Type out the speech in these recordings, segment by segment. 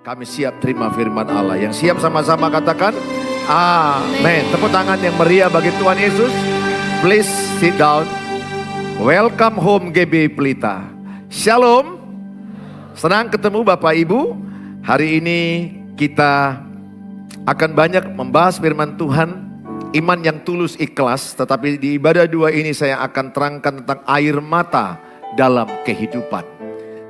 Kami siap terima firman Allah. Yang siap sama-sama katakan amin. Tepuk tangan yang meriah bagi Tuhan Yesus. Please sit down. Welcome home GB Pelita. Shalom. Senang ketemu Bapak Ibu. Hari ini kita akan banyak membahas firman Tuhan. Iman yang tulus ikhlas. Tetapi di ibadah 2 ini saya akan terangkan tentang air mata dalam kehidupan.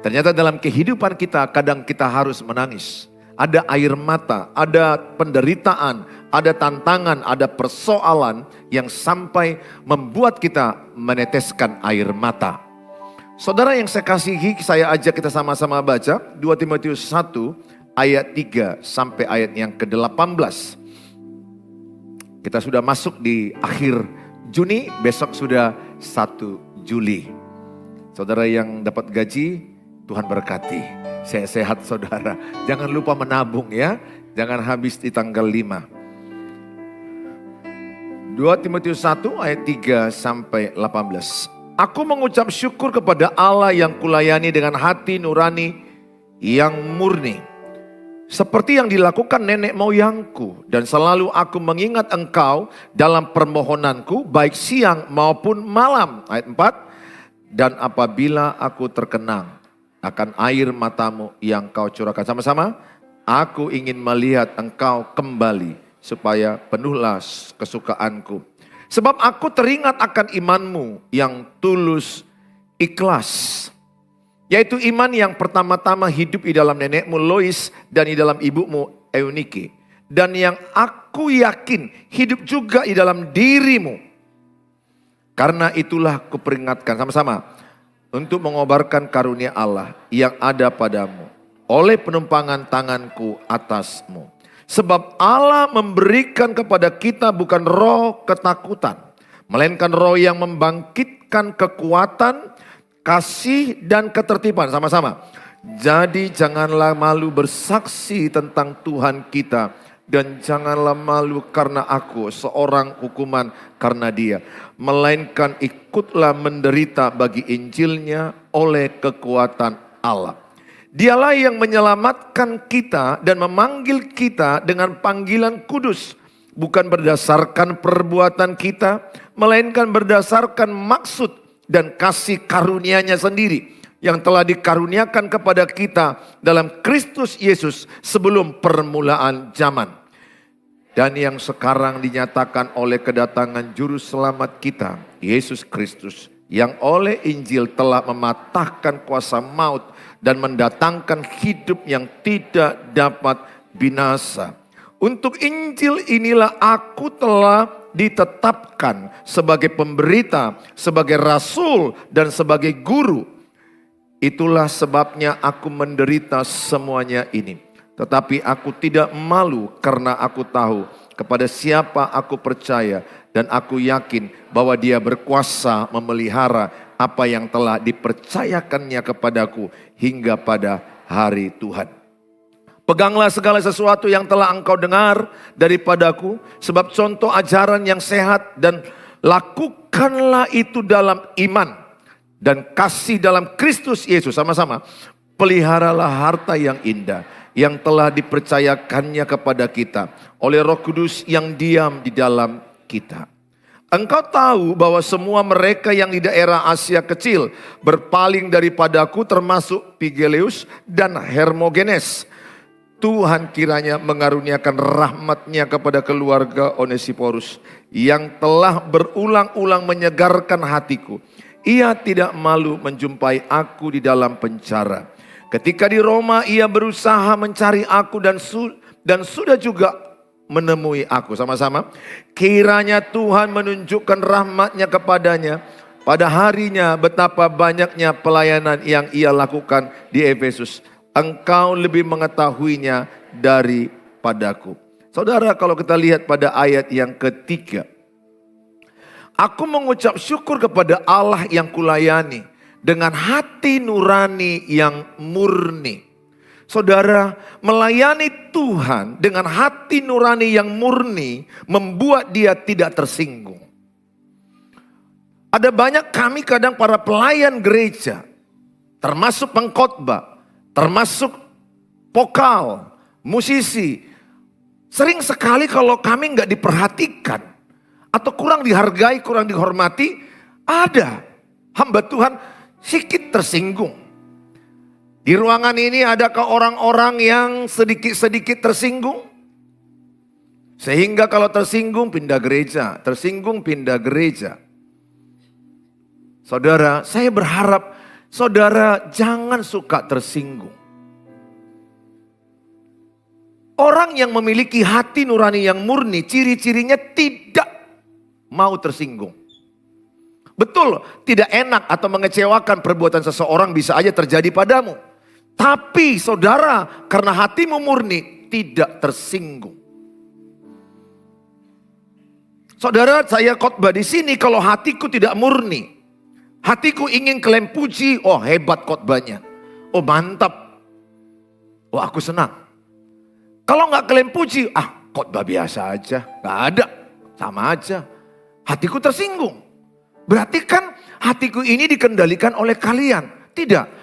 Ternyata dalam kehidupan kita kadang kita harus menangis. Ada air mata, ada penderitaan, ada tantangan, ada persoalan yang sampai membuat kita meneteskan air mata. Saudara yang saya kasihi, saya ajak kita sama-sama baca 2 Timotius 1 ayat 3 sampai ayat yang ke-18. Kita sudah masuk di akhir Juni, besok sudah 1 Juli. Saudara yang dapat gaji, Tuhan berkati. Sehat-sehat saudara. Jangan lupa menabung ya. Jangan habis di tanggal 5. 2 Timotius 1 ayat 3 sampai 18. Aku mengucap syukur kepada Allah yang kulayani dengan hati nurani yang murni. Seperti yang dilakukan nenek moyangku. Dan selalu aku mengingat engkau dalam permohonanku baik siang maupun malam. Ayat 4. Dan apabila aku terkenang akan air matamu yang kau curahkan. Sama-sama, aku ingin melihat engkau kembali supaya penuhlah kesukaanku. Sebab aku teringat akan imanmu yang tulus ikhlas. Yaitu iman yang pertama-tama hidup di dalam nenekmu Lois dan di dalam ibumu Eunike. Dan yang aku yakin hidup juga di dalam dirimu. Karena itulah kuperingatkan sama-sama. Untuk mengobarkan karunia Allah yang ada padamu oleh penumpangan tanganku atasmu. Sebab Allah memberikan kepada kita bukan roh ketakutan, melainkan roh yang membangkitkan kekuatan, kasih dan ketertiban. Sama-sama. Jadi janganlah malu bersaksi tentang Tuhan kita. Dan janganlah malu karena aku seorang hukuman karena dia. Melainkan ikutlah menderita bagi Injilnya oleh kekuatan Allah. Dialah yang menyelamatkan kita dan memanggil kita dengan panggilan kudus. Bukan berdasarkan perbuatan kita, melainkan berdasarkan maksud dan kasih karunia-Nya sendiri. Yang telah dikaruniakan kepada kita dalam Kristus Yesus sebelum permulaan zaman. Dan yang sekarang dinyatakan oleh kedatangan juru selamat kita, Yesus Kristus. Yang oleh Injil telah mematahkan kuasa maut dan mendatangkan hidup yang tidak dapat binasa. Untuk Injil inilah aku telah ditetapkan sebagai pemberita, sebagai rasul dan sebagai guru. Itulah sebabnya aku menderita semuanya ini. Tetapi aku tidak malu karena aku tahu kepada siapa aku percaya. Dan aku yakin bahwa dia berkuasa memelihara apa yang telah dipercayakannya kepadaku hingga pada hari Tuhan. Pedanglah segala sesuatu yang telah engkau dengar daripadaku. Sebab contoh ajaran yang sehat dan lakukanlah itu dalam iman. Dan kasih dalam Kristus Yesus. Sama-sama. Peliharalah harta yang indah yang telah dipercayakannya kepada kita oleh Roh Kudus yang diam di dalam kita. Engkau tahu bahwa semua mereka yang di daerah Asia kecil berpaling daripadaku termasuk Pigeleus dan Hermogenes. Tuhan kiranya mengaruniakan rahmat-Nya kepada keluarga Onesiporus yang telah berulang-ulang menyegarkan hatiku. Ia tidak malu menjumpai aku di dalam penjara. Ketika di Roma ia berusaha mencari aku dan sudah juga menemui aku. Sama-sama. Kiranya Tuhan menunjukkan rahmat-Nya kepadanya. Pada harinya betapa banyaknya pelayanan yang ia lakukan di Efesus. Engkau lebih mengetahuinya daripadaku. Saudara, kalau kita lihat pada ayat yang ketiga. Aku mengucap syukur kepada Allah yang kulayani. Dengan hati nurani yang murni. Saudara, melayani Tuhan dengan hati nurani yang murni membuat dia tidak tersinggung. Ada banyak kami kadang para pelayan gereja, termasuk pengkhotbah, termasuk vokal, musisi. Sering sekali kalau kami nggak diperhatikan atau kurang dihargai, kurang dihormati, ada hamba Tuhan sedikit tersinggung. Di ruangan ini adakah orang-orang yang sedikit-sedikit tersinggung? Sehingga kalau tersinggung pindah gereja, tersinggung pindah gereja. Saudara, saya berharap saudara jangan suka tersinggung. Orang yang memiliki hati nurani yang murni, ciri-cirinya tidak mau tersinggung. Betul, tidak enak atau mengecewakan perbuatan seseorang bisa aja terjadi padamu. Tapi saudara, karena hatimu murni, tidak tersinggung. Saudara, saya khotbah di sini kalau hatiku tidak murni. Hatiku ingin klaim puji, oh hebat khotbahnya. Oh mantap. Oh aku senang. Kalau nggak klaim puji, khotbah biasa aja. Nggak ada, sama aja. Hatiku tersinggung. Berarti kan hatiku ini dikendalikan oleh kalian. Tidak.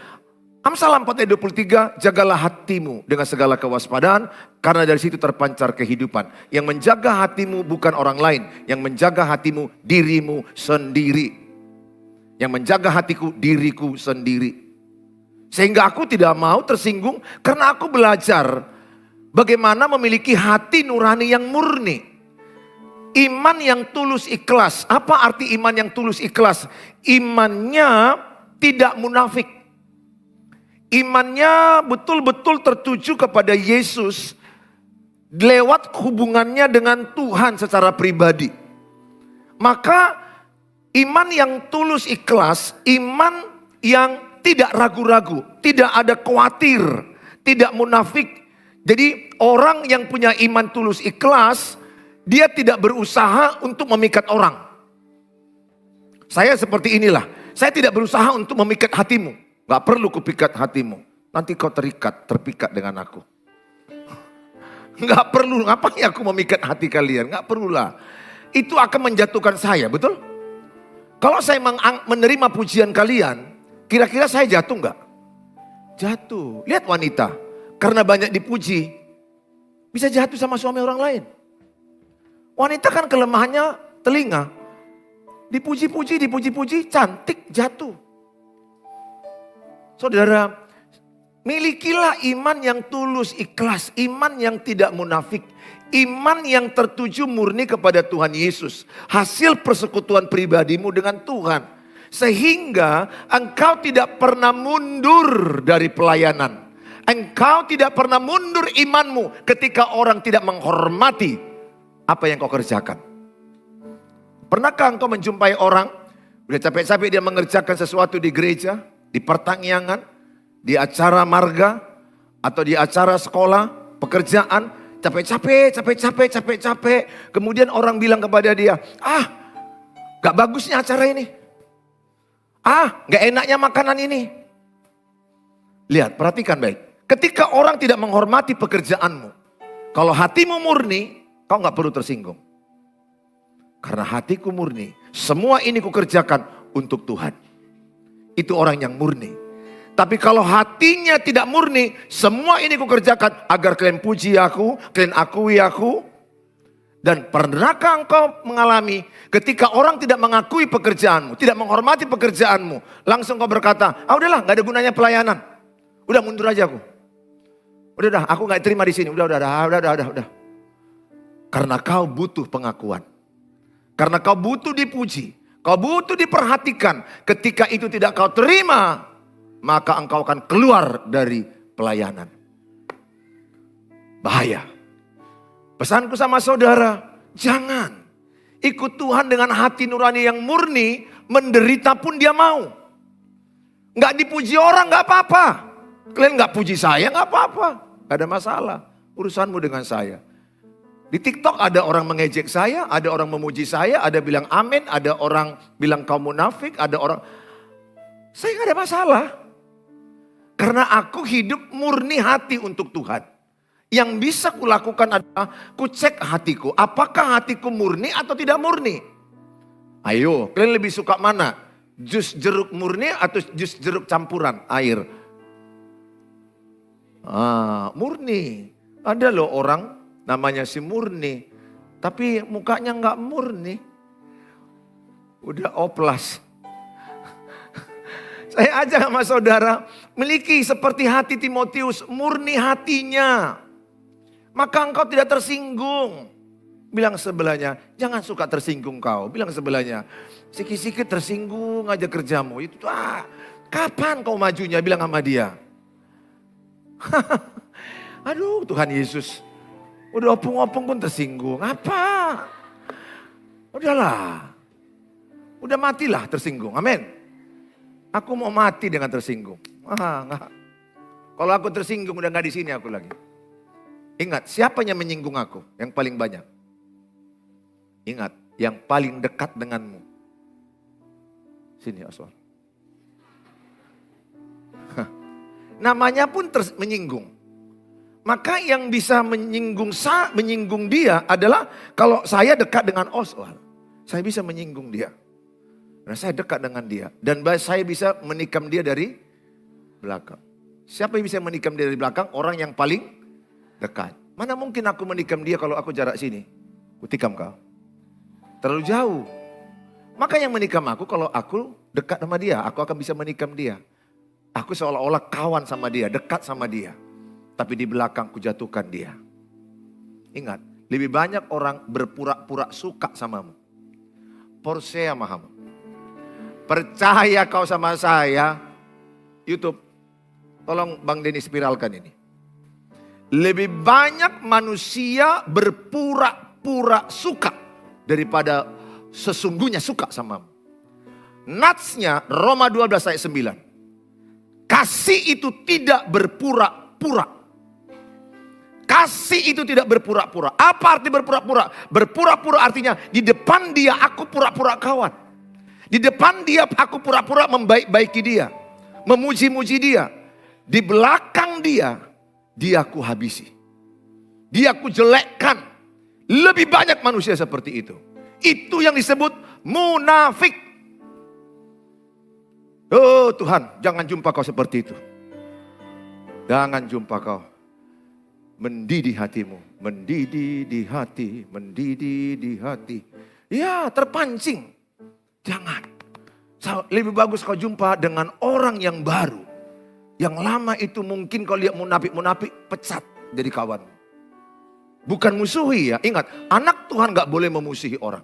Amsal 4 ayat 23, jagalah hatimu dengan segala kewaspadaan, karena dari situ terpancar kehidupan. Yang menjaga hatimu bukan orang lain, yang menjaga hatimu dirimu sendiri. Yang menjaga hatiku diriku sendiri. Sehingga aku tidak mau tersinggung karena aku belajar bagaimana memiliki hati nurani yang murni. Iman yang tulus ikhlas. Apa arti iman yang tulus ikhlas? Imannya tidak munafik. Imannya betul-betul tertuju kepada Yesus lewat hubungannya dengan Tuhan secara pribadi. Maka iman yang tulus ikhlas, iman yang tidak ragu-ragu, tidak ada khawatir, tidak munafik. Jadi orang yang punya iman tulus ikhlas, dia tidak berusaha untuk memikat orang. Saya seperti inilah, saya tidak berusaha untuk memikat hatimu. Gak perlu kupikat hatimu. Nanti kau terpikat dengan aku. Gak perlu, ngapain aku memikat hati kalian? Gak perlulah. Itu akan menjatuhkan saya, betul? Kalau saya menerima pujian kalian, kira-kira saya jatuh gak? Jatuh. Lihat wanita, karena banyak dipuji, bisa jatuh sama suami orang lain. Wanita kan kelemahannya telinga. Dipuji-puji, cantik, jatuh. Saudara, milikilah iman yang tulus, ikhlas, iman yang tidak munafik, iman yang tertuju murni kepada Tuhan Yesus. Hasil persekutuan pribadimu dengan Tuhan. Sehingga engkau tidak pernah mundur dari pelayanan. Engkau tidak pernah mundur imanmu ketika orang tidak menghormati apa yang kau kerjakan. Pernahkah engkau menjumpai orang, udah capek-capek dia mengerjakan sesuatu di gereja, di pertanian, di acara marga, atau di acara sekolah, pekerjaan, capek-capek. Kemudian orang bilang kepada dia, gak bagusnya acara ini. Gak enaknya makanan ini. Lihat, perhatikan baik. Ketika orang tidak menghormati pekerjaanmu, kalau hatimu murni, kau gak perlu tersinggung. Karena hatiku murni, semua ini kukerjakan untuk Tuhan. Itu orang yang murni. Tapi kalau hatinya tidak murni, semua ini kukerjakan agar kalian puji aku, kalian akui aku. Dan pernahkah engkau mengalami ketika orang tidak mengakui pekerjaanmu, tidak menghormati pekerjaanmu, langsung kau berkata, udahlah gak ada gunanya pelayanan. Udah mundur aja aku. Udah, aku gak terima di sini. Udah. Karena kau butuh pengakuan. Karena kau butuh dipuji. Kau butuh diperhatikan. Ketika itu tidak kau terima, maka engkau akan keluar dari pelayanan. Bahaya. Pesanku sama saudara, jangan ikut Tuhan dengan hati nurani yang murni, menderita pun dia mau. Gak dipuji orang gak apa-apa. Kalian gak puji saya gak apa-apa. Gak ada masalah. Urusanmu dengan saya. Di TikTok ada orang mengejek saya, ada orang memuji saya, ada bilang amin, ada orang bilang kau munafik, ada orang... Saya gak ada masalah. Karena aku hidup murni hati untuk Tuhan. Yang bisa kulakukan adalah kucek hatiku. Apakah hatiku murni atau tidak murni? Ayo, kalian lebih suka mana? Jus jeruk murni atau jus jeruk campuran air? Murni. Ada loh orang namanya si Murni. Tapi mukanya nggak murni. Udah oplas. Saya ajak sama saudara, miliki seperti hati Timotius, murni hatinya. Maka engkau tidak tersinggung. Bilang sebelahnya, jangan suka tersinggung kau. Bilang sebelahnya, sikit-sikit tersinggung aja kerjamu. Itu kapan kau majunya? Bilang sama dia. Aduh Tuhan Yesus, udah opung-opung pun tersinggung. Apa? Udahlah, udah matilah tersinggung. Amin. Aku mau mati dengan tersinggung. Enggak. Kalau aku tersinggung udah gak di sini aku lagi. Ingat, siapa yang menyinggung aku? Yang paling banyak. Ingat, yang paling dekat denganmu. Sini Oswald. Namanya pun menyinggung. Maka yang bisa menyinggung dia adalah kalau saya dekat dengan Oswald. Saya bisa menyinggung dia. Nah, saya dekat dengan dia. Dan saya bisa menikam dia dari belakang. Siapa yang bisa menikam dia dari belakang? Orang yang paling dekat. Mana mungkin aku menikam dia kalau aku jarak sini? Kutikam kau. Terlalu jauh. Maka yang menikam aku kalau aku dekat sama dia. Aku akan bisa menikam dia. Aku seolah-olah kawan sama dia, dekat sama dia. Tapi di belakang kujatuhkan dia. Ingat, lebih banyak orang berpura-pura suka samamu. Porsche mahamu. Percaya kau sama saya, YouTube, tolong Bang Denny spiralkan ini. Lebih banyak manusia berpura-pura suka daripada sesungguhnya suka samamu. Natsnya Roma 12 ayat 9. Kasih itu tidak berpura-pura. Kasih itu tidak berpura-pura. Apa arti berpura-pura? Berpura-pura artinya di depan dia aku pura-pura kawan. Di depan dia aku pura-pura membaik-baiki dia. Memuji-muji dia. Di belakang dia aku habisi. Dia aku jelekkan. Lebih banyak manusia seperti itu. Itu yang disebut munafik. Oh Tuhan, jangan jumpa kau seperti itu. Jangan jumpa kau. Mendidih hatimu. Mendidih di hati. Mendidih di hati. Ya, terpancing. Jangan. Lebih bagus kau jumpa dengan orang yang baru. Yang lama itu mungkin kau lihat munafik-munafik, pecat jadi kawan. Bukan musuhi ya. Ingat, anak Tuhan gak boleh memusuhi orang.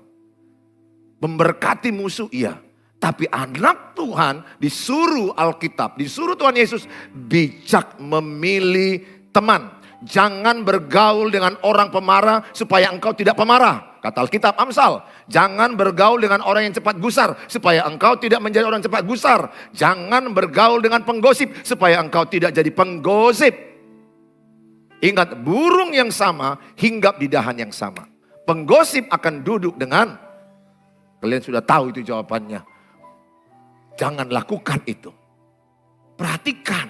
Memberkati musuh iya. Tapi anak Tuhan disuruh Alkitab, disuruh Tuhan Yesus bijak memilih teman. Jangan bergaul dengan orang pemarah supaya engkau tidak pemarah. Kata Alkitab Amsal, jangan bergaul dengan orang yang cepat gusar supaya engkau tidak menjadi orang cepat gusar. Jangan bergaul dengan penggosip supaya engkau tidak jadi penggosip. Ingat, burung yang sama hinggap di dahan yang sama. Penggosip akan duduk dengan, kalian sudah tahu itu jawabannya. Jangan lakukan itu. Perhatikan.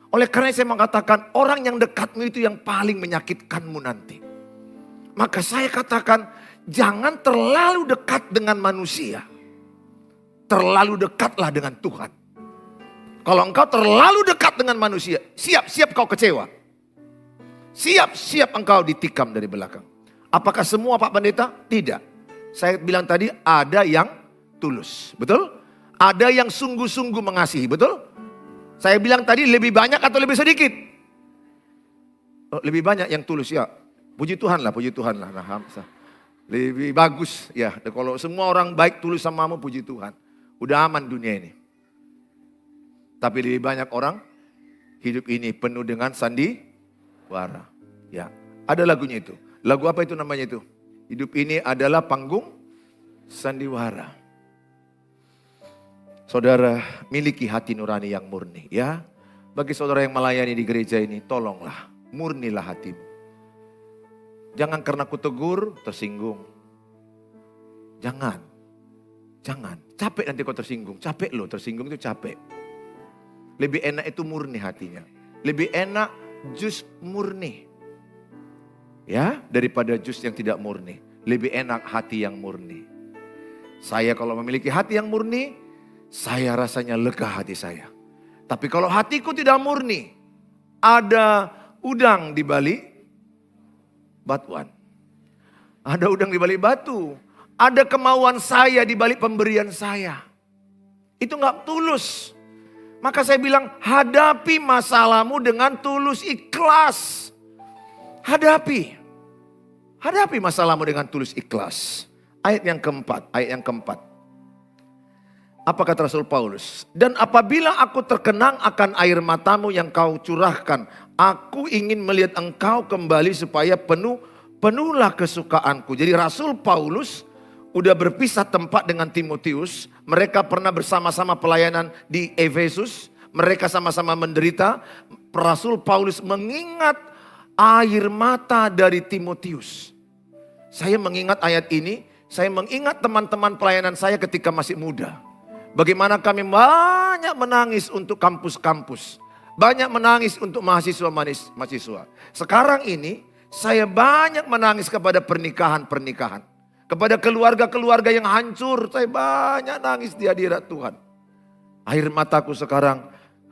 Oleh karena saya mengatakan orang yang dekatmu itu yang paling menyakitkanmu nanti. Maka saya katakan jangan terlalu dekat dengan manusia. Terlalu dekatlah dengan Tuhan. Kalau engkau terlalu dekat dengan manusia, siap-siap kau kecewa. Siap-siap engkau ditikam dari belakang. Apakah semua Pak Pendeta? Tidak. Saya bilang tadi ada yang tulus. Betul? Ada yang sungguh-sungguh mengasihi. Betul? Saya bilang tadi lebih banyak atau lebih sedikit? Lebih banyak yang tulus ya. Puji Tuhan lah, puji Tuhan lah. Nah, lebih bagus ya. Kalau semua orang baik tulus samamu, puji Tuhan. Udah aman dunia ini. Tapi lebih banyak orang hidup ini penuh dengan sandiwara. Ya, ada lagunya itu. Lagu apa itu namanya itu? Hidup ini adalah panggung sandiwara. Saudara miliki hati nurani yang murni ya. Bagi saudara yang melayani di gereja ini, tolonglah murnilah hatimu. Jangan karena kutegur tersinggung. Jangan. Capek nanti kau tersinggung. Capek loh, tersinggung itu capek. Lebih enak itu murni hatinya. Lebih enak jus murni. Ya, daripada jus yang tidak murni. Lebih enak hati yang murni. Saya kalau memiliki hati yang murni, saya rasanya lega hati saya. Tapi kalau hatiku tidak murni, Ada udang di balik batuan. Ada udang di balik batu. Ada kemauan saya di balik pemberian saya. Itu gak tulus. Maka saya bilang, hadapi masalahmu dengan tulus, ikhlas. Hadapi. Hadapi masalahmu dengan tulus, ikhlas. Ayat yang keempat. Apa kata Rasul Paulus? Dan apabila aku terkenang akan air matamu yang kau curahkan, aku ingin melihat engkau kembali supaya penuhlah kesukaanku. Jadi Rasul Paulus udah berpisah tempat dengan Timotius. Mereka pernah bersama-sama pelayanan di Efesus. Mereka sama-sama menderita. Rasul Paulus mengingat air mata dari Timotius. Saya mengingat ayat ini. Saya mengingat teman-teman pelayanan saya ketika masih muda. Bagaimana kami banyak menangis untuk kampus-kampus. Banyak menangis untuk mahasiswa-mahasiswa. Sekarang ini saya banyak menangis kepada pernikahan-pernikahan. Kepada keluarga-keluarga yang hancur. Saya banyak nangis di hadirat Tuhan. Air mataku sekarang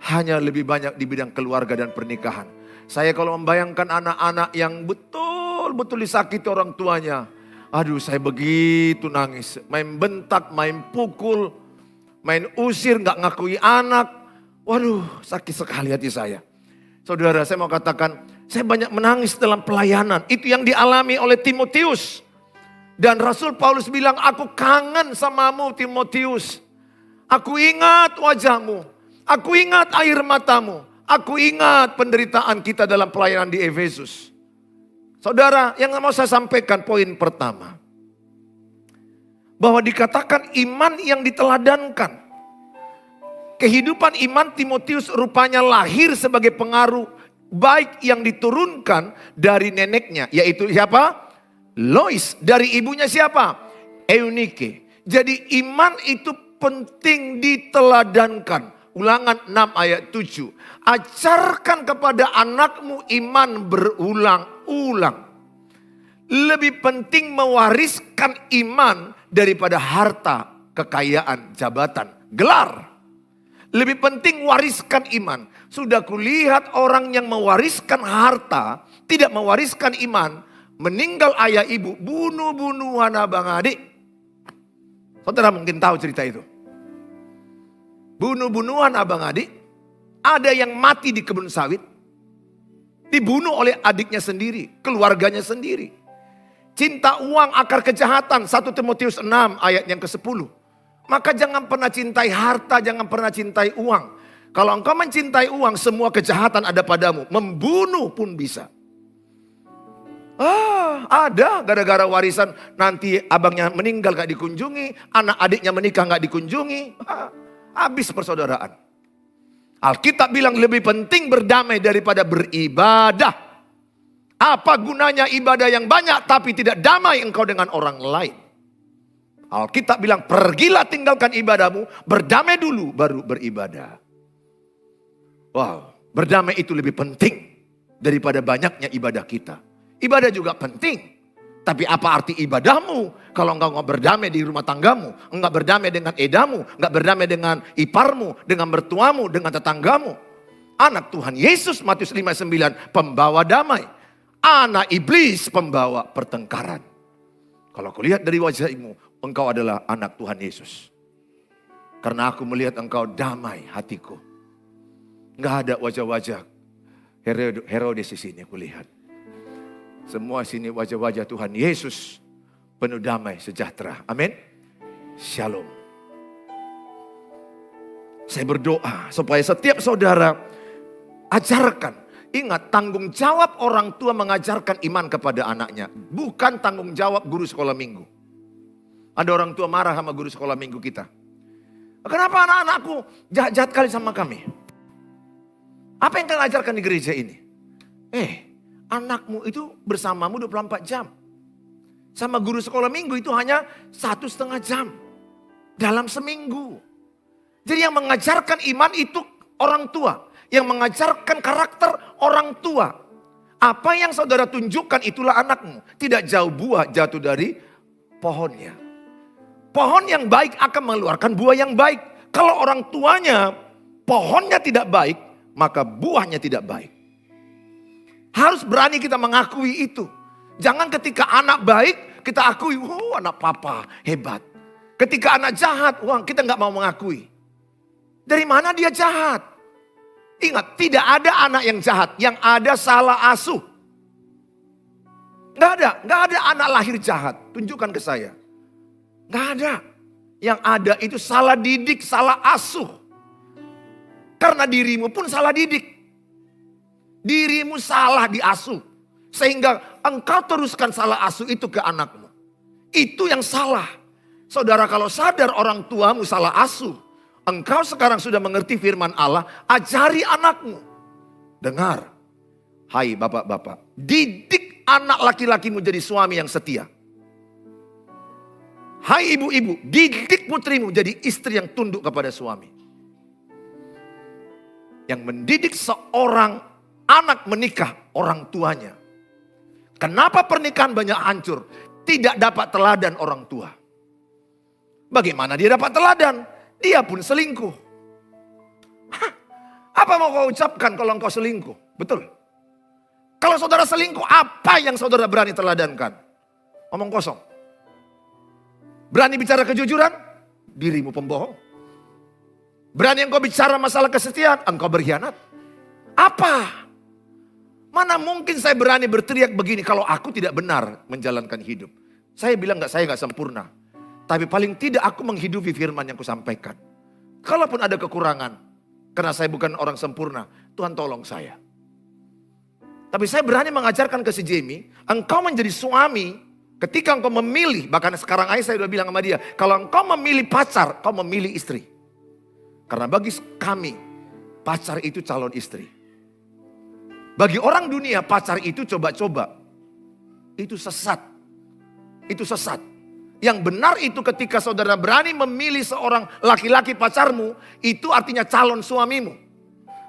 hanya lebih banyak di bidang keluarga dan pernikahan. Saya kalau membayangkan anak-anak yang betul-betul disakiti orang tuanya. Aduh, saya begitu nangis. Main bentak, main pukul, main usir, gak ngakui anak. Waduh, sakit sekali hati saya. Saudara, saya mau katakan, saya banyak menangis dalam pelayanan. Itu yang dialami oleh Timotius. Dan Rasul Paulus bilang, aku kangen samamu Timotius. Aku ingat wajahmu. Aku ingat air matamu. Aku ingat penderitaan kita dalam pelayanan di Efesus. Saudara, yang mau saya sampaikan poin pertama. Bahwa dikatakan iman yang diteladankan. Kehidupan iman Timotius rupanya lahir sebagai pengaruh baik yang diturunkan dari neneknya. Yaitu siapa? Lois. Dari ibunya siapa? Eunike. Jadi iman itu penting diteladankan. Ulangan 6 ayat 7. Ajarkan kepada anakmu iman berulang-ulang. Lebih penting mewariskan iman daripada harta, kekayaan, jabatan, gelar. Lebih penting wariskan iman. Sudah kulihat orang yang mewariskan harta, tidak mewariskan iman, meninggal ayah ibu, bunuh-bunuhan abang adik. Saudara mungkin tahu cerita itu. Bunuh-bunuhan abang adik. Ada yang mati di kebun sawit. Dibunuh oleh adiknya sendiri, keluarganya sendiri. Cinta uang akar kejahatan. 1 Timotius 6 ayat yang ke-10. Maka jangan pernah cintai harta, jangan pernah cintai uang. Kalau engkau mencintai uang, semua kejahatan ada padamu. Membunuh pun bisa. Ada gara-gara warisan nanti abangnya meninggal gak dikunjungi. Anak adiknya menikah gak dikunjungi. Habis persaudaraan. Alkitab bilang lebih penting berdamai daripada beribadah. Apa gunanya ibadah yang banyak tapi tidak damai engkau dengan orang lain. Alkitab bilang pergilah tinggalkan ibadahmu. Berdamai dulu baru beribadah. Wow, berdamai itu lebih penting daripada banyaknya ibadah kita. Ibadah juga penting. Tapi apa arti ibadahmu kalau engkau nggak berdamai di rumah tanggamu, enggak berdamai dengan edamu, enggak berdamai dengan iparmu, dengan mertuamu, dengan tetanggamu. Anak Tuhan Yesus Matius 5:9 pembawa damai. Anak iblis pembawa pertengkaran. Kalau aku lihat dari wajahmu, engkau adalah anak Tuhan Yesus. Karena aku melihat engkau damai hatiku. Enggak ada wajah-wajah Herodes di sini aku lihat. Semua sini wajah-wajah Tuhan Yesus penuh damai sejahtera. Amin. Shalom. Saya berdoa supaya setiap saudara ajarkan. Ingat, tanggung jawab orang tua mengajarkan iman kepada anaknya. Bukan tanggung jawab guru sekolah minggu. Ada orang tua marah sama guru sekolah minggu kita. Kenapa anak-anakku jahat kali sama kami? Apa yang kalian ajarkan di gereja ini? Anakmu itu bersamamu 24 jam. Sama guru sekolah minggu itu hanya 1,5 jam. Dalam seminggu. Jadi yang mengajarkan iman itu orang tua. Yang mengajarkan karakter orang tua. Apa yang saudara tunjukkan itulah anakmu. Tidak jauh buah jatuh dari pohonnya. Pohon yang baik akan mengeluarkan buah yang baik. Kalau orang tuanya pohonnya tidak baik, maka buahnya tidak baik. Harus berani kita mengakui itu. Jangan ketika anak baik kita akui, wow anak papa hebat. Ketika anak jahat, wah kita nggak mau mengakui. Dari mana dia jahat? Ingat, tidak ada anak yang jahat, yang ada salah asuh. Nggak ada anak lahir jahat. Tunjukkan ke saya. Nggak ada. Yang ada itu salah didik, salah asuh. Karena dirimu pun salah didik. Dirimu salah diasuh. Sehingga engkau teruskan salah asuh itu ke anakmu. Itu yang salah. Saudara, kalau sadar orang tuamu salah asuh. Engkau sekarang sudah mengerti firman Allah. Ajari anakmu. Dengar. Hai bapak-bapak. Didik anak laki-lakimu jadi suami yang setia. Hai ibu-ibu. Didik putrimu jadi istri yang tunduk kepada suami. Yang mendidik seorang anak menikah orang tuanya. Kenapa pernikahan banyak hancur? Tidak dapat teladan orang tua. Bagaimana dia dapat teladan? Dia pun selingkuh. Hah, apa mau kau ucapkan kalau engkau selingkuh? Betul. Kalau saudara selingkuh, apa yang saudara berani teladankan? Omong kosong. Berani bicara kejujuran? Dirimu pembohong. Berani engkau bicara masalah kesetiaan? Engkau berkhianat. Apa? Mana mungkin saya berani berteriak begini kalau aku tidak benar menjalankan hidup. Saya bilang saya nggak sempurna. Tapi paling tidak aku menghidupi firman yang kusampaikan. Kalaupun ada kekurangan, karena saya bukan orang sempurna, Tuhan tolong saya. Tapi saya berani mengajarkan ke si Jamie, engkau menjadi suami ketika engkau memilih, bahkan sekarang aja saya udah bilang sama dia, kalau engkau memilih pacar, kau memilih istri. Karena bagi kami, pacar itu calon istri. Bagi orang dunia pacar itu coba-coba. Itu sesat. Itu sesat. Yang benar itu ketika saudara berani memilih seorang laki-laki pacarmu. Itu artinya calon suamimu.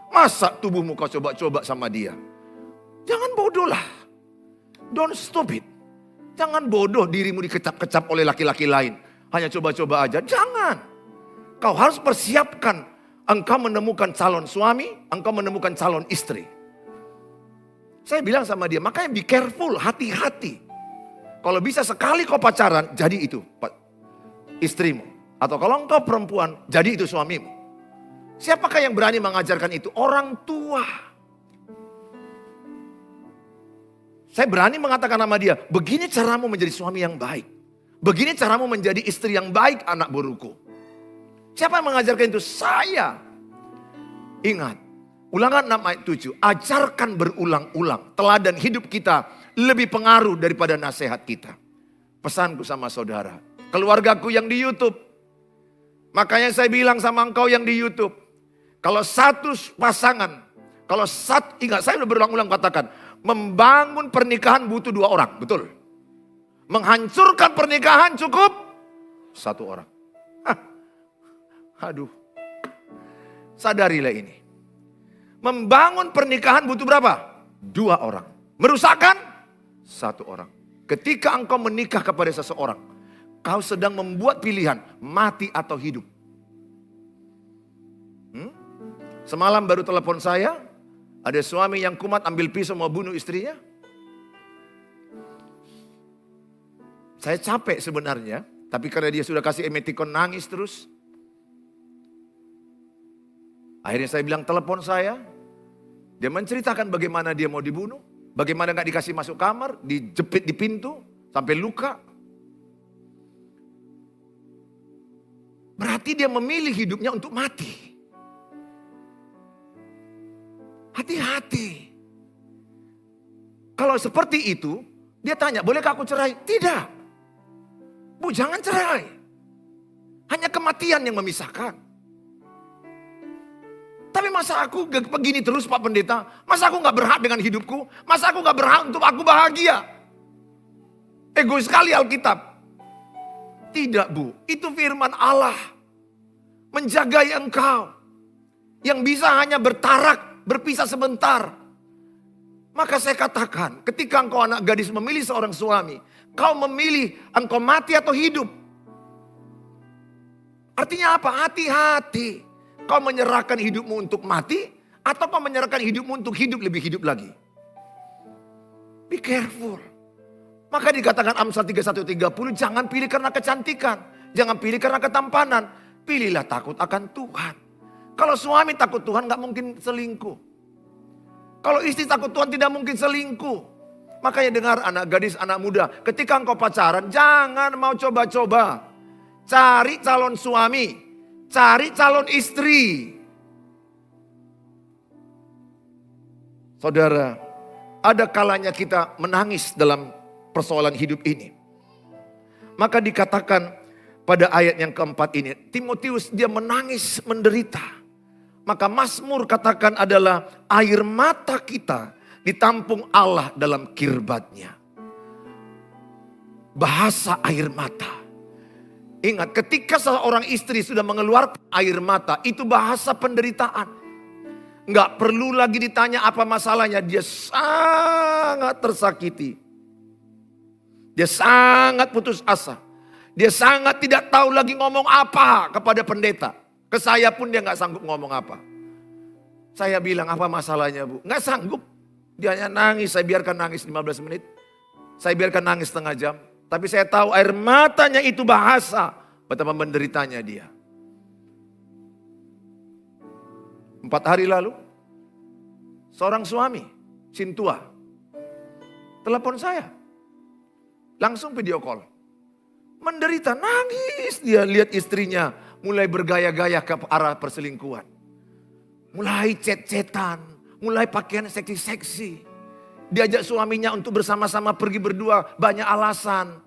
Masa tubuhmu kau coba-coba sama dia? Jangan bodoh lah. Don't stupid. Jangan bodoh dirimu dikecap-kecap oleh laki-laki lain. Hanya coba-coba aja. Jangan. Kau harus persiapkan. Engkau menemukan calon suami. Engkau menemukan calon istri. Saya bilang sama dia, makanya be careful, hati-hati. Kalau bisa sekali kau pacaran, jadi itu istrimu. Atau kalau engkau perempuan, jadi itu suamimu. Siapakah yang berani mengajarkan itu? Orang tua. Saya berani mengatakan sama dia, begini caramu menjadi suami yang baik. Begini caramu menjadi istri yang baik anak buruku. Siapa yang mengajarkan itu? Saya. Ingat. Ulangan 6 ayat 7, ajarkan berulang-ulang. Teladan hidup kita lebih pengaruh daripada nasihat kita. Pesanku sama saudara, keluargaku yang di YouTube. Makanya saya bilang sama engkau yang di YouTube. Kalau satu pasangan, ingat saya udah berulang-ulang katakan. Membangun pernikahan butuh 2 orang, betul. Menghancurkan pernikahan cukup 1 orang. Aduh, sadarilah ini. Membangun pernikahan butuh berapa? 2 orang. Merusakkan 1 orang. Ketika engkau menikah kepada seseorang, kau sedang membuat pilihan mati atau hidup. Semalam baru telepon saya, ada suami yang kumat ambil pisau mau bunuh istrinya. Saya capek sebenarnya, tapi karena dia sudah kasih emoticon nangis terus. Akhirnya saya bilang telepon saya. Dia menceritakan bagaimana dia mau dibunuh. Bagaimana gak dikasih masuk kamar. Dijepit di pintu. Sampai luka. Berarti dia memilih hidupnya untuk mati. Hati-hati. Kalau seperti itu. Dia tanya, bolehkah aku cerai? Tidak. Bu, jangan cerai. Hanya kematian yang memisahkan. Tapi masa aku begini terus Pak Pendeta? Masa aku gak berhak dengan hidupku? Masa aku gak berhak untuk aku bahagia? Egois sekali Alkitab. Tidak Bu, itu firman Allah. Menjagai engkau. Yang bisa hanya bertarak, berpisah sebentar. Maka saya katakan, ketika engkau anak gadis memilih seorang suami. Kau memilih engkau mati atau hidup. Artinya apa? Hati-hati. Kau menyerahkan hidupmu untuk mati, atau kau menyerahkan hidupmu untuk hidup lebih hidup lagi. Be careful. Maka dikatakan Amsal 31:30, jangan pilih karena kecantikan. Jangan pilih karena ketampanan. Pilihlah takut akan Tuhan. Kalau suami takut Tuhan gak mungkin selingkuh. Kalau istri takut Tuhan tidak mungkin selingkuh. Makanya dengar anak gadis, anak muda. Ketika engkau pacaran jangan mau coba-coba. Cari calon suami. Cari calon istri. Saudara, ada kalanya kita menangis dalam persoalan hidup ini. Maka dikatakan pada ayat yang keempat ini, Timotius dia menangis menderita. Maka Mazmur katakan adalah air mata kita ditampung Allah dalam kirbatnya. Bahasa air mata. Ingat, ketika seorang istri sudah mengeluarkan air mata, itu bahasa penderitaan. Nggak perlu lagi ditanya apa masalahnya, dia sangat tersakiti. Dia sangat putus asa. Dia sangat tidak tahu lagi ngomong apa kepada pendeta. Ke saya pun dia nggak sanggup ngomong apa. Saya bilang apa masalahnya bu? Nggak sanggup. Dia hanya nangis, saya biarkan nangis 15 menit. Saya biarkan nangis setengah jam. Tapi saya tahu air matanya itu bahasa betapa menderitanya dia. 4 hari lalu, seorang suami, Sintua, telepon saya. Langsung video call. Menderita, nangis dia lihat istrinya mulai bergaya-gaya ke arah perselingkuhan. Mulai cet-cetan, mulai pakaian seksi-seksi. Diajak suaminya untuk bersama-sama pergi berdua, banyak alasan.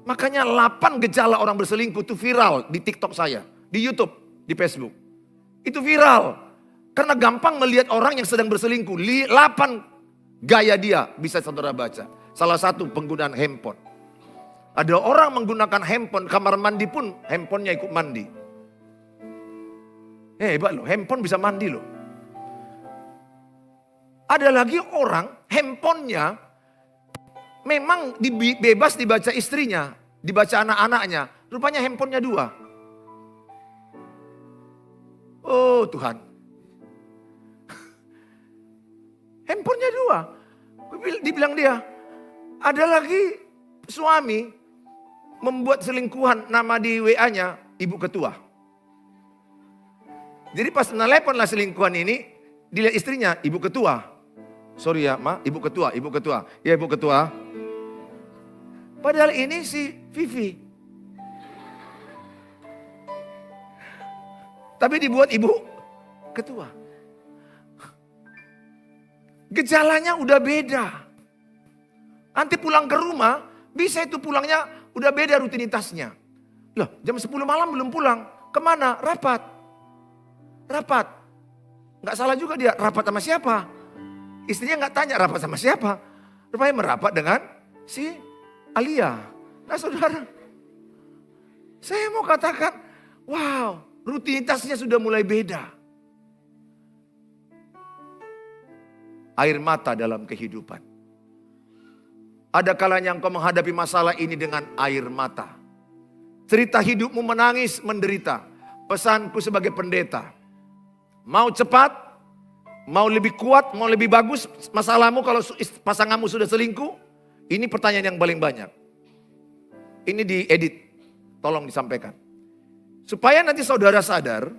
Makanya 8 gejala orang berselingkuh itu viral di TikTok saya, di YouTube, di Facebook. Itu viral. Karena gampang melihat orang yang sedang berselingkuh. 8 gaya dia bisa saudara baca. Salah satu penggunaan handphone. Ada orang menggunakan handphone, kamar mandi pun handphonenya ikut mandi. Hebat loh, handphone bisa mandi loh. Ada lagi orang, handphonenya memang bebas dibaca istrinya, dibaca anak-anaknya. Rupanya handphonenya 2. Oh Tuhan. Handphonenya 2. Dibilang dia, ada lagi suami membuat selingkuhan nama di WA-nya ibu ketua. Jadi pas menelepon lah selingkuhan ini, dilihat istrinya ibu ketua. Sorry ya ma, ibu ketua, ibu ketua. Ya ibu ketua. Padahal ini si Vivi. Tapi dibuat ibu ketua. Gejalanya udah beda. Nanti pulang ke rumah, bisa itu pulangnya udah beda rutinitasnya. Loh, jam 10 malam belum pulang. Kemana? Rapat. Rapat. Nggak salah juga dia, rapat sama siapa? Istrinya nggak tanya rapat sama siapa. Rupanya merapat dengan si Alia. Nah saudara, saya mau katakan, wow, rutinitasnya sudah mulai beda. Air mata dalam kehidupan. Ada kalanya engkau menghadapi masalah ini dengan air mata. Cerita hidupmu menangis, menderita. Pesanku sebagai pendeta. Mau cepat, mau lebih kuat, mau lebih bagus masalahmu kalau pasanganmu sudah selingkuh. Ini pertanyaan yang paling banyak. Ini diedit, tolong disampaikan. Supaya nanti saudara sadar,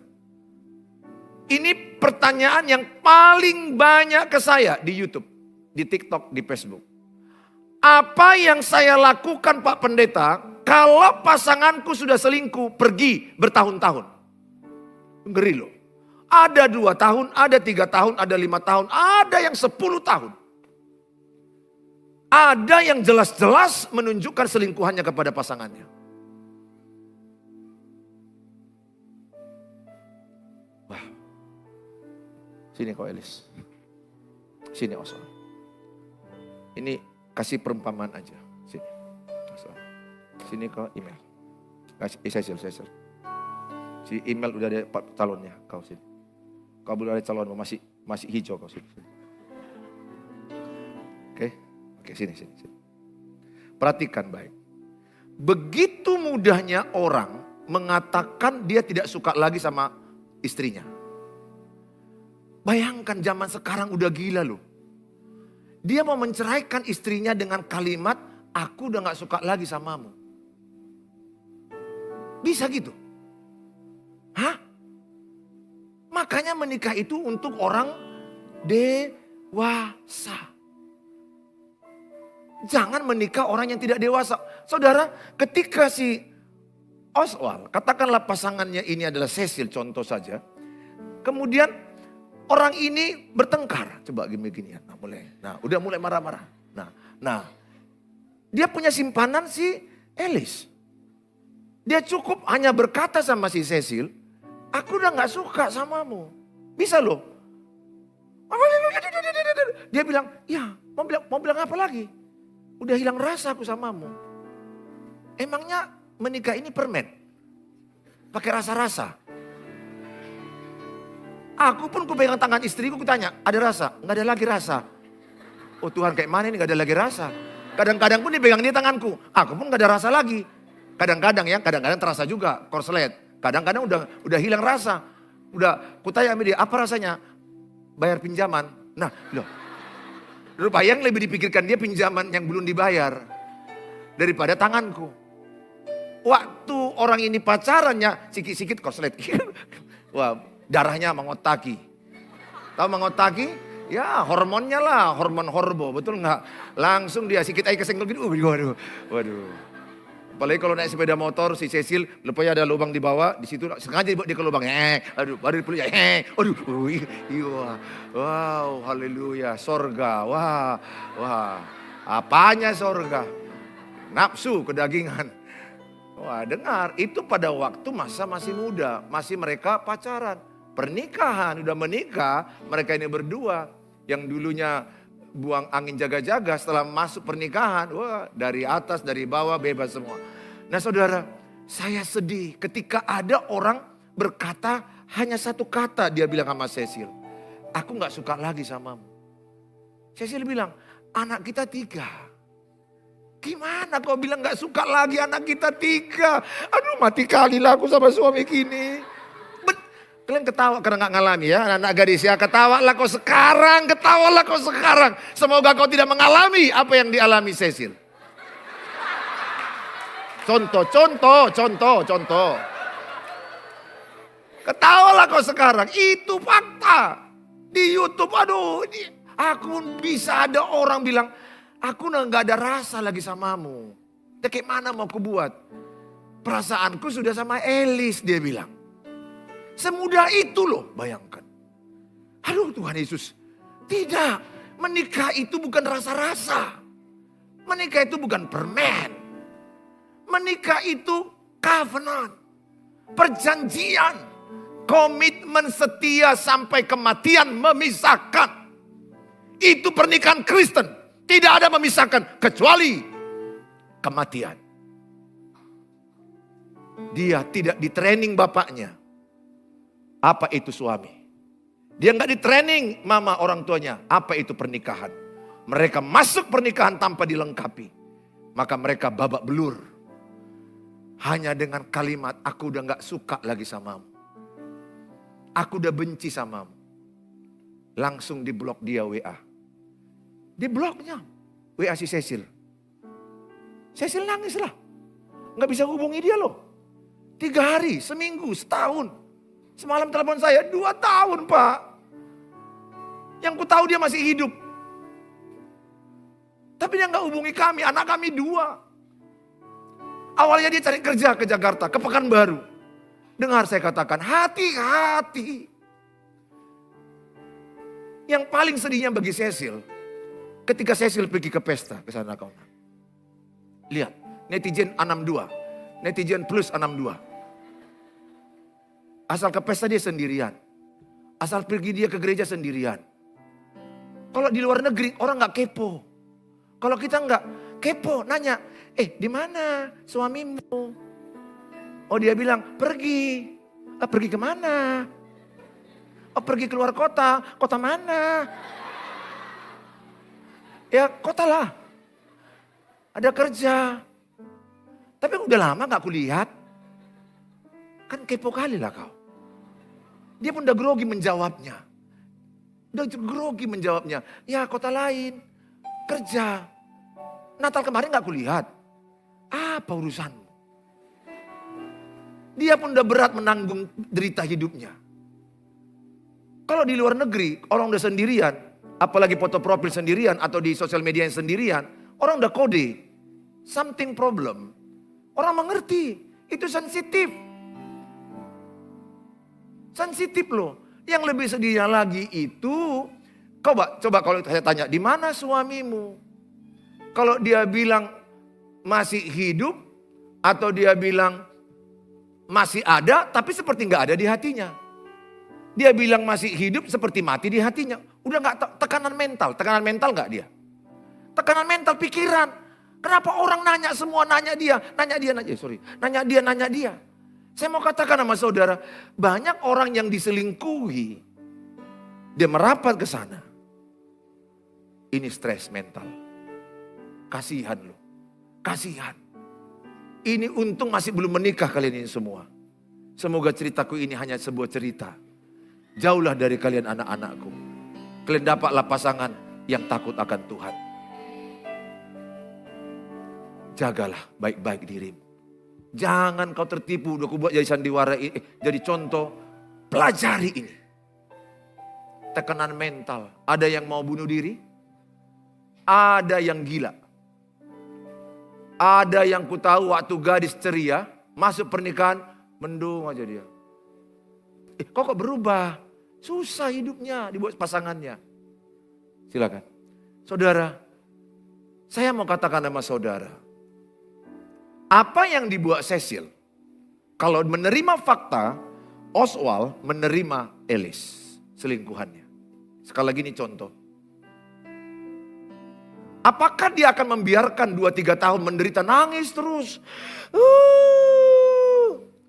ini pertanyaan yang paling banyak ke saya di YouTube, di TikTok, di Facebook. Apa yang saya lakukan Pak Pendeta kalau pasanganku sudah selingkuh pergi bertahun-tahun? Ngeri loh. Ada 2 tahun, ada 3 tahun, ada 5 tahun, ada yang 10 tahun. Ada yang jelas-jelas menunjukkan selingkuhannya kepada pasangannya. Wah. Sini kau Elis. Sini Osman. Ini kasih perumpamaan aja. Sini. Sini ke email. Saya. Si email udah ada calonnya. Kau sini. Kau belum ada calon, masih hijau kau sini. Oke, sini. Perhatikan baik. Begitu mudahnya orang mengatakan dia tidak suka lagi sama istrinya. Bayangkan zaman sekarang udah gila loh. Dia mau menceraikan istrinya dengan kalimat, aku udah gak suka lagi samamu. Bisa gitu? Hah? Makanya menikah itu untuk orang dewasa. Jangan menikah orang yang tidak dewasa. Saudara, ketika si Oswald, katakanlah pasangannya ini adalah Cecil contoh saja. Kemudian orang ini bertengkar. Coba gini-gini ya. Nah, udah mulai marah-marah. Nah, dia punya simpanan si Elis. Dia cukup hanya berkata sama si Cecil, aku udah gak suka samamu. Bisa loh. Dia bilang, ya mau bilang apa lagi? Udah hilang rasa aku samamu. Emangnya menikah ini permen? Pakai rasa-rasa. Aku pun kupegang tangan istriku, kutanya, ada rasa? Nggak ada lagi rasa. Oh Tuhan, kayak mana ini nggak ada lagi rasa? Kadang-kadang pun dipegang dia tanganku, aku pun nggak ada rasa lagi. Kadang-kadang terasa juga korslet. Kadang-kadang udah hilang rasa. Udah kutanya sama dia, apa rasanya? Bayar pinjaman. Nah, loh. Rupanya yang lebih dipikirkan dia pinjaman yang belum dibayar daripada tanganku. Waktu orang ini pacarannya sikit-sikit korslet. Wah, darahnya mengotaki. Tahu mengotaki? Ya hormonnya lah, hormon horbo, betul nggak? Langsung dia sikit aja kesenggol gitu, waduh. Apalagi kalau naik sepeda motor si Cecil, lupanya ada lubang di bawah, di situ sengaja dibuat dia ke lubang. Aduh, baru dipeluk aduh, iya, wow, haleluya, sorga, wah, apanya sorga? Nafsu kedagingan. Wah, dengar, itu pada waktu masa masih muda, masih mereka pacaran. Pernikahan, udah menikah, mereka ini berdua. Yang dulunya buang angin jaga-jaga setelah masuk pernikahan. Wah, dari atas, dari bawah, bebas semua. Nah saudara, saya sedih ketika ada orang berkata hanya satu kata dia bilang sama Cecil. Aku gak suka lagi samamu. Cecil bilang, anak kita 3. Gimana kau bilang gak suka lagi anak kita 3? Aduh mati kali lah aku sama suami gini. Kalian ketawa karena gak ngalami ya anak-anak gadis ya. Ketawalah kau sekarang, ketawalah kau sekarang. Semoga kau tidak mengalami apa yang dialami Cecil. Contoh. Ketawalah kau sekarang, itu fakta. Di YouTube, aduh, aku bisa ada orang bilang, aku gak ada rasa lagi samamu. Ya kayak mana mau aku buat? Perasaanku sudah sama Elis, dia bilang. Semudah itu loh, bayangkan. Aduh Tuhan Yesus. Tidak, menikah itu bukan rasa-rasa. Menikah itu bukan permen. Menikah itu covenant. Perjanjian. Komitmen setia sampai kematian memisahkan. Itu pernikahan Kristen. Tidak ada memisahkan kecuali kematian. Dia tidak di-training bapaknya. Apa itu suami? Dia nggak di-training mama orang tuanya. Apa itu pernikahan? Mereka masuk pernikahan tanpa dilengkapi. Maka mereka babak belur. Hanya dengan kalimat, aku udah nggak suka lagi samamu. Aku udah benci samamu. Langsung diblok dia WA. Di bloknya WA si Cecil. Cecil nangis lah. Nggak bisa hubungi dia loh. 3 hari, seminggu, setahun. Semalam telepon saya, 2 tahun Pak. Yang ku tahu dia masih hidup. Tapi dia nggak hubungi kami, anak kami 2. Awalnya dia cari kerja ke Jakarta, ke Pekanbaru. Dengar saya katakan, hati-hati. Yang paling sedihnya bagi Cecil, ketika Cecil pergi ke pesta, ke sana kawan. Lihat, netizen 62, netizen plus 62. Asal ke pesta dia sendirian. Asal pergi dia ke gereja sendirian. Kalau di luar negeri orang gak kepo. Kalau kita gak kepo, nanya, di mana suamimu? Oh dia bilang, pergi. Pergi kemana? Oh pergi keluar kota. Kota mana? Ya kota lah. Ada kerja. Tapi udah lama gak kulihat. Kan kepo kali lah kau. Dia pun udah grogi menjawabnya. Ya kota lain. kerja. Natal kemarin gak kulihat. Apa urusanmu? Dia pun udah berat menanggung derita hidupnya. Kalau di luar negeri, orang udah sendirian, apalagi foto profil sendirian atau di sosial media yang sendirian, orang udah kode. Something problem. Orang mengerti, itu sensitif. Sensitif loh. Yang lebih sedihnya lagi itu, coba kalau saya tanya, di mana suamimu? Kalau dia bilang masih hidup, atau dia bilang masih ada, tapi seperti nggak ada di hatinya. Dia bilang masih hidup seperti mati di hatinya. Udah nggak tekanan mental nggak dia? Tekanan mental pikiran. Kenapa orang nanya semua, nanya dia. Saya mau katakan sama saudara, banyak orang yang diselingkuhi, dia merapat ke sana. Ini stres mental. Kasihan loh, kasihan. Ini untung masih belum menikah kalian ini semua. Semoga ceritaku ini hanya sebuah cerita. Jauhlah dari kalian anak-anakku. Kalian dapatlah pasangan yang takut akan Tuhan. Jagalah baik-baik dirimu. Jangan kau tertipu, udah kubuat jadi sandiwara, jadi contoh. Pelajari ini. Tekanan mental. Ada yang mau bunuh diri. Ada yang gila. Ada yang ku tahu waktu gadis ceria, masuk pernikahan, mendung aja dia. Kok berubah? Susah hidupnya dibuat pasangannya. Silakan. Saudara, saya mau katakan sama saudara. Apa yang dibuat Cecil? Kalau menerima fakta, Oswald menerima Elis, selingkuhannya. Sekali lagi ini contoh. Apakah dia akan membiarkan 2-3 tahun menderita nangis terus?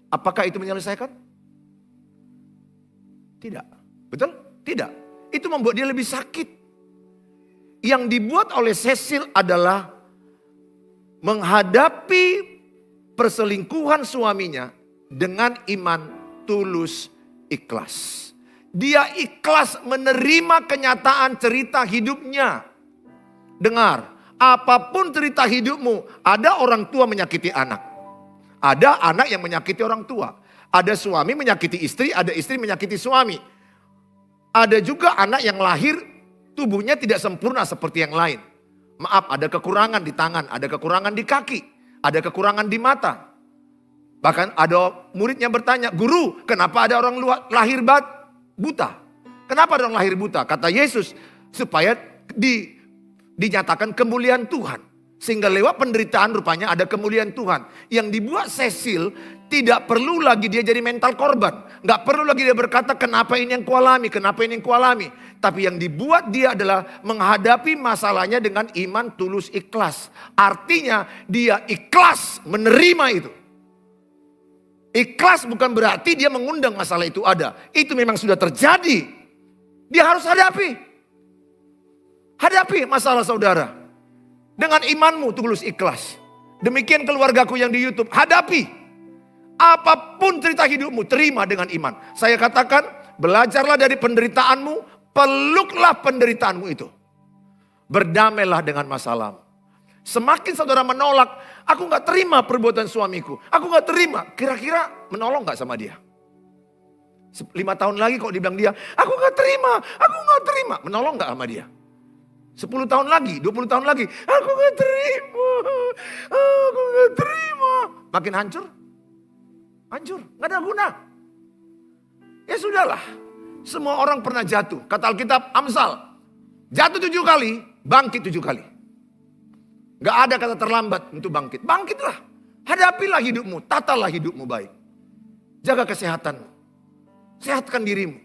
Apakah itu menyelesaikan? Tidak. Betul? Tidak. Itu membuat dia lebih sakit. Yang dibuat oleh Cecil adalah menghadapi perselingkuhan suaminya dengan iman tulus ikhlas. Dia ikhlas menerima kenyataan cerita hidupnya. Dengar, apapun cerita hidupmu, ada orang tua menyakiti anak. Ada anak yang menyakiti orang tua. Ada suami menyakiti istri, ada istri menyakiti suami. Ada juga anak yang lahir tubuhnya tidak sempurna seperti yang lain. Maaf, ada kekurangan di tangan, ada kekurangan di kaki, ada kekurangan di mata. Bahkan ada muridnya bertanya, guru, kenapa ada orang lahir buta? Kenapa ada orang lahir buta? Kata Yesus, supaya dinyatakan kemuliaan Tuhan. Sehingga lewat penderitaan rupanya ada kemuliaan Tuhan. Yang dibuat Cecil tidak perlu lagi dia jadi mental korban. Gak perlu lagi dia berkata kenapa ini yang kualami, kenapa ini yang kualami. Tapi yang dibuat dia adalah menghadapi masalahnya dengan iman tulus ikhlas. Artinya dia ikhlas menerima itu. Ikhlas bukan berarti dia mengundang masalah itu ada. Itu memang sudah terjadi. Dia harus hadapi. Hadapi masalah saudara. Dengan imanmu tulus ikhlas. Demikian keluargaku yang di YouTube. Hadapi. Apapun cerita hidupmu, terima dengan iman. Saya katakan, belajarlah dari penderitaanmu. Peluklah penderitaanmu itu. Berdamailah dengan masalahmu. Semakin saudara menolak, aku gak terima perbuatan suamiku. Aku gak terima. Kira-kira menolong gak sama dia? 5 tahun lagi kok dibilang dia, aku gak terima. Menolong gak sama dia? 10 tahun lagi, 20 tahun lagi, aku gak terima. Makin hancur, gak ada guna. Ya sudahlah, semua orang pernah jatuh. Kata Alkitab, Amsal, jatuh 7 kali, bangkit 7 kali. Gak ada kata terlambat untuk bangkit. Bangkitlah, hadapilah hidupmu, tatalah hidupmu baik. Jaga kesehatanmu, sehatkan dirimu,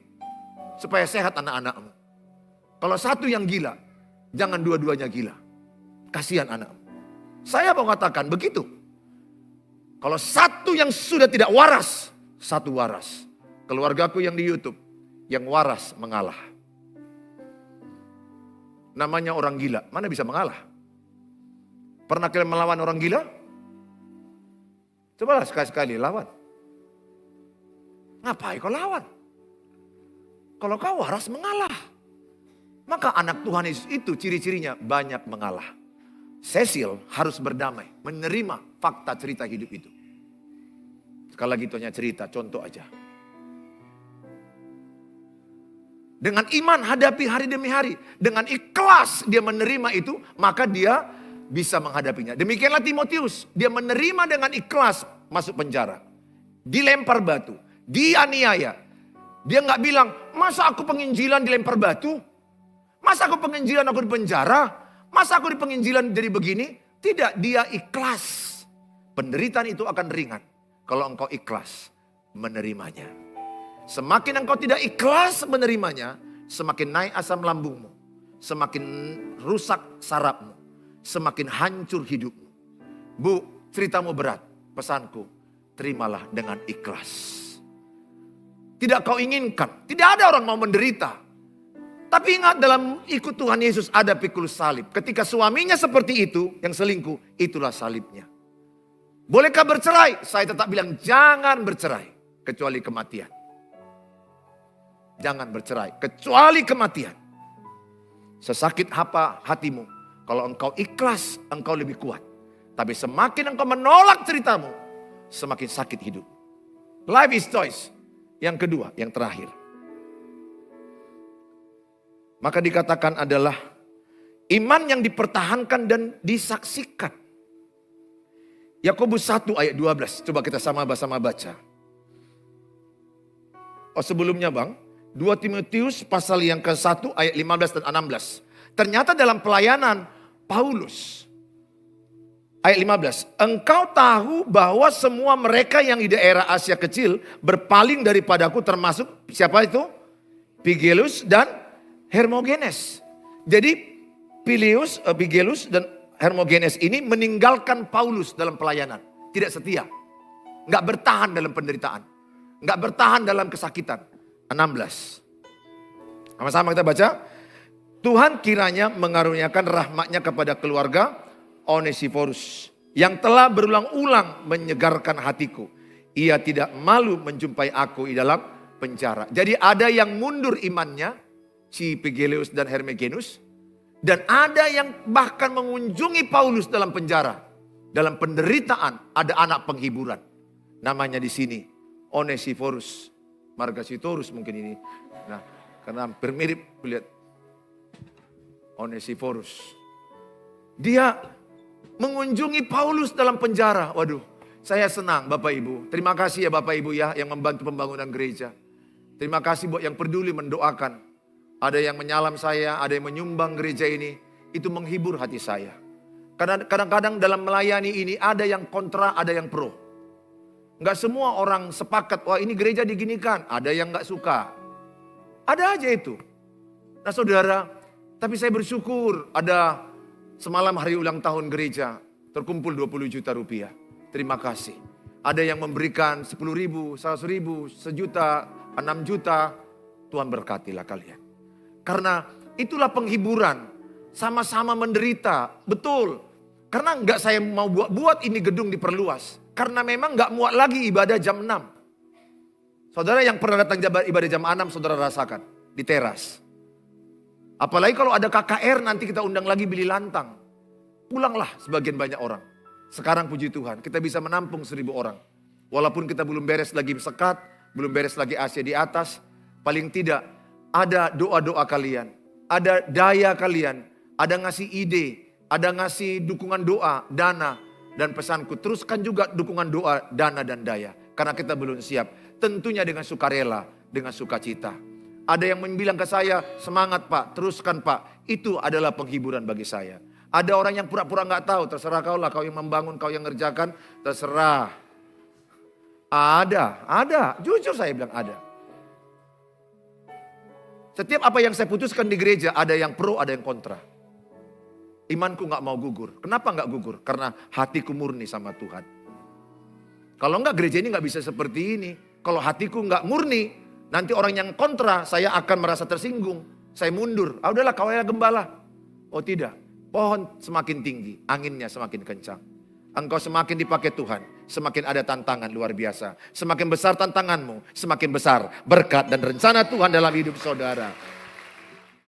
supaya sehat anak-anakmu. Kalau satu yang gila, jangan dua-duanya gila. Kasihan anak. Saya mau katakan begitu. Kalau satu yang sudah tidak waras, satu waras. Keluargaku yang di YouTube, yang waras mengalah. Namanya orang gila, mana bisa mengalah? Pernah kalian melawan orang gila? Cobalah sekali-sekali lawan. Ngapain kau lawan? Kalau kau waras mengalah. Maka anak Tuhan Yesus itu ciri-cirinya banyak mengalah. Cecil harus berdamai, menerima fakta cerita hidup itu. Sekali lagi itu hanya cerita, contoh aja. Dengan iman hadapi hari demi hari. Dengan ikhlas dia menerima itu, maka dia bisa menghadapinya. Demikianlah Timotius, dia menerima dengan ikhlas masuk penjara. Dilempar batu, dianiaya. Dia nggak bilang, masa aku penginjilan dilempar batu? Masa aku penginjilan aku di penjara? Masa aku di penginjilan jadi begini? Tidak, dia ikhlas. Penderitaan itu akan ringan kalau engkau ikhlas menerimanya. Semakin engkau tidak ikhlas menerimanya, semakin naik asam lambungmu, semakin rusak sarafmu, semakin hancur hidupmu. Bu, ceritamu berat, pesanku, terimalah dengan ikhlas. Tidak kau inginkan, tidak ada orang mau menderita. Tapi ingat, dalam ikut Tuhan Yesus ada pikul salib. Ketika suaminya seperti itu, yang selingkuh, itulah salibnya. Bolehkah bercerai? Saya tetap bilang jangan bercerai, kecuali kematian. Jangan bercerai, kecuali kematian. Sesakit apa hatimu, kalau engkau ikhlas, engkau lebih kuat. Tapi semakin engkau menolak ceritamu, semakin sakit hidup. Life is choice. Yang kedua, yang terakhir. Maka dikatakan adalah iman yang dipertahankan dan disaksikan. Yakobus 1 ayat 12. Coba kita sama-sama baca. Oh sebelumnya bang, 2 Timotius pasal yang ke-1 ayat 15 dan 16. Ternyata dalam pelayanan Paulus. Ayat 15. Engkau tahu bahwa semua mereka yang di daerah Asia kecil berpaling daripadaku, termasuk siapa itu? Pigelus dan Hermogenes. Jadi Pigelus dan Hermogenes ini meninggalkan Paulus dalam pelayanan. Tidak setia. Nggak bertahan dalam penderitaan. Nggak bertahan dalam kesakitan. 16. Sama-sama kita baca. Tuhan kiranya mengaruniakan rahmatnya kepada keluarga Onesiphorus, yang telah berulang-ulang menyegarkan hatiku. Ia tidak malu menjumpai aku di dalam penjara. Jadi ada yang mundur imannya, si Pigelus dan Hermogenes. Dan ada yang bahkan mengunjungi Paulus dalam penjara. Dalam penderitaan ada anak penghiburan. Namanya di sini Onesiphorus. Margasitorus mungkin ini. Nah, karena hampir mirip, lihat Onesiphorus. Dia mengunjungi Paulus dalam penjara. Waduh, saya senang Bapak Ibu. Terima kasih ya Bapak Ibu ya yang membantu pembangunan gereja. Terima kasih buat yang peduli mendoakan. Ada yang menyalam saya, ada yang menyumbang gereja ini. Itu menghibur hati saya. Kadang-kadang dalam melayani ini ada yang kontra, ada yang pro. Enggak semua orang sepakat, wah ini gereja diginikan. Ada yang enggak suka. Ada aja itu. Nah saudara, tapi saya bersyukur ada semalam hari ulang tahun gereja. Terkumpul 20 juta rupiah. Terima kasih. Ada yang memberikan 10 ribu, 100 ribu, 1 juta, 6 juta. Tuhan berkatilah kalian. Karena itulah penghiburan. Sama-sama menderita. Betul. Karena enggak saya mau buat ini gedung diperluas. Karena memang enggak muat lagi ibadah jam 6. Saudara yang pernah datang ibadah jam 6, saudara rasakan. Di teras. Apalagi kalau ada KKR nanti kita undang lagi Billy Lantang. Pulanglah sebagian banyak orang. Sekarang puji Tuhan kita bisa menampung 1.000 orang. Walaupun kita belum beres lagi sekat, belum beres lagi AC di atas. Paling tidak ada doa-doa kalian. Ada daya kalian. Ada ngasih ide. Ada ngasih dukungan doa, dana. Dan pesanku teruskan juga dukungan doa, dana dan daya. Karena kita belum siap. Tentunya dengan sukarela, dengan sukacita. Ada yang bilang ke saya, semangat Pak, teruskan Pak. Itu adalah penghiburan bagi saya. Ada orang yang pura-pura gak tahu, terserah kau lah, kau yang membangun, kau yang ngerjakan, terserah. Ada, jujur saya bilang ada. Setiap apa yang saya putuskan di gereja, ada yang pro, ada yang kontra. Imanku gak mau gugur. Kenapa gak gugur? Karena hatiku murni sama Tuhan. Kalau enggak gereja ini gak bisa seperti ini. Kalau hatiku gak murni, nanti orang yang kontra, saya akan merasa tersinggung. Saya mundur. Udahlah kau ya gembala. Oh tidak. Pohon semakin tinggi, anginnya semakin kencang. Engkau semakin dipakai Tuhan, semakin ada tantangan luar biasa. Semakin besar tantanganmu, semakin besar berkat dan rencana Tuhan dalam hidup saudara.